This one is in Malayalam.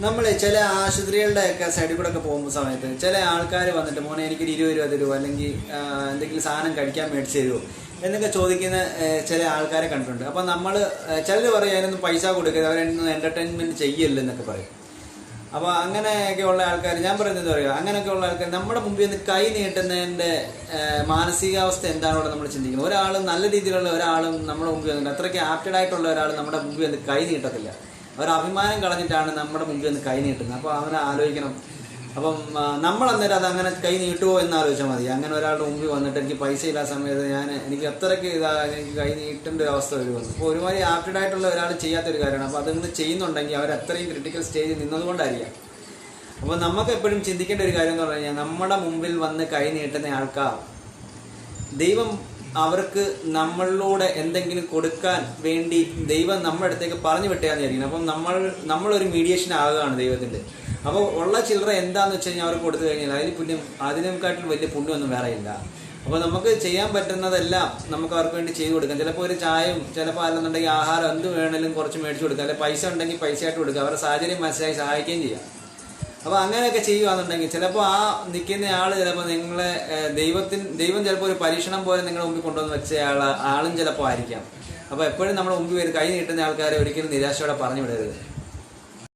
നമ്മൾ ചില ആശുപത്രികളുടെയൊക്കെ സൈഡിൽ കൂടെ ഒക്കെ പോകുന്ന സമയത്ത് ചില ആൾക്കാർ വന്നിട്ട് മോനെ എനിക്കൊരു 20 രൂപ തരുമോ, അല്ലെങ്കിൽ എന്തെങ്കിലും സാധനം കഴിക്കാൻ മേടിച്ച് തരുമോ എന്നൊക്കെ ചോദിക്കുന്ന ചില ആൾക്കാരെ കണ്ടിട്ടുണ്ട്. അപ്പം നമ്മൾ ചിലർ പറയും അതിനൊന്നും പൈസ കൊടുക്കരുത്, അവരൊന്നും എൻ്റർടൈൻമെൻറ്റ് ചെയ്യല്ലെന്നൊക്കെ പറയും. അപ്പോൾ അങ്ങനെയൊക്കെ ഉള്ള ആൾക്കാർ, ഞാൻ പറയുന്നത് എന്താ പറയുക, അങ്ങനെയൊക്കെ ഉള്ള ആൾക്കാർ നമ്മുടെ മുമ്പിൽ നിന്ന് കൈ നീട്ടുന്നതിൻ്റെ മാനസികാവസ്ഥ എന്താണോ നമ്മൾ ചിന്തിക്കുന്നത്. ഒരാൾ നല്ല രീതിയിലുള്ള ഒരാളും നമ്മുടെ മുമ്പിൽ വന്നിട്ട് അത്രയ്ക്ക് ആപ്റ്റഡ് ആയിട്ടുള്ള ഒരാൾ നമ്മുടെ മുമ്പിൽ വന്ന് കൈ നീട്ടത്തില്ല. അവർ അഭിമാനം കളഞ്ഞിട്ടാണ് നമ്മുടെ മുമ്പിൽ വന്ന് കൈ നീട്ടുന്നത്. അപ്പോൾ അവനെ ആലോചിക്കണം. അപ്പം നമ്മൾ അന്നേരം അത് അങ്ങനെ കൈ നീട്ടുമോ എന്ന് ആലോചിച്ചാൽ മതി. അങ്ങനെ ഒരാളുടെ മുമ്പിൽ വന്നിട്ട് എനിക്ക് പൈസ ഇല്ലാത്ത സമയത്ത് എനിക്ക് അത്രയ്ക്ക് എനിക്ക് കൈ നീട്ടേണ്ട ഒരു അവസ്ഥ വരുമെന്ന്. അപ്പോൾ ഒരുമാതിരി ആപ്റ്റഡ് ആയിട്ടുള്ള ഒരാൾ ചെയ്യാത്തൊരു കാര്യമാണ്. അപ്പോൾ അതിങ്ങനെ ചെയ്യുന്നുണ്ടെങ്കിൽ അവർ അത്രയും ക്രിട്ടിക്കൽ സ്റ്റേജിൽ നിന്നതുകൊണ്ടായിരിക്കാം. അപ്പോൾ നമുക്ക് എപ്പോഴും ചിന്തിക്കേണ്ട ഒരു കാര്യം എന്ന് പറഞ്ഞു കഴിഞ്ഞാൽ, നമ്മുടെ മുമ്പിൽ വന്ന് കൈ നീട്ടുന്ന ആൾക്കാർ ദൈവം അവർക്ക് നമ്മളിലൂടെ എന്തെങ്കിലും കൊടുക്കാൻ വേണ്ടി ദൈവം നമ്മുടെ അടുത്തേക്ക് പറഞ്ഞു വിട്ടാന്ന് വിചാരിക്കുന്നത്. അപ്പം നമ്മളൊരു മീഡിയേഷൻ ആകുകയാണ് ദൈവത്തിൻ്റെ. അപ്പോൾ ഉള്ള ചില്ലറ എന്താണെന്ന് വെച്ച് കഴിഞ്ഞാൽ അവർക്ക് കൊടുത്തു കഴിഞ്ഞാൽ അതിനെക്കാട്ടിലും വലിയ പുണ്യമൊന്നും വേറെ ഇല്ല. അപ്പോൾ നമുക്ക് ചെയ്യാൻ പറ്റുന്നതെല്ലാം നമുക്ക് അവർക്ക് വേണ്ടി ചെയ്തു കൊടുക്കാം. ചിലപ്പോൾ ഒരു ചായയും, ചിലപ്പോൾ അല്ലെന്നുണ്ടെങ്കിൽ ആഹാരം എന്ത് വേണമെങ്കിലും കുറച്ച് മേടിച്ചു കൊടുക്കുക, അല്ലെങ്കിൽ പൈസ ഉണ്ടെങ്കിൽ പൈസ ആയിട്ട് കൊടുക്കുക, അവരുടെ സാഹചര്യം മനസ്സിലായി സഹായിക്കുകയും ചെയ്യാം. അപ്പോൾ അങ്ങനെയൊക്കെ ചെയ്യുകയാണെന്നുണ്ടെങ്കിൽ ചിലപ്പോൾ ആ നിൽക്കുന്ന ആൾ ചിലപ്പോൾ നിങ്ങളെ ദൈവം ചിലപ്പോൾ ഒരു പരീക്ഷണം പോലെ നിങ്ങളുടെ മുമ്പിൽ കൊണ്ടുവന്ന് വെച്ച ആളും ചിലപ്പോൾ ആയിരിക്കാം. അപ്പോൾ എപ്പോഴും നമ്മുടെ മുമ്പിൽ കൈ നീട്ടുന്ന ആൾക്കാരെ ഒരിക്കലും നിരാശയോടെ പറഞ്ഞു വിടരുത്.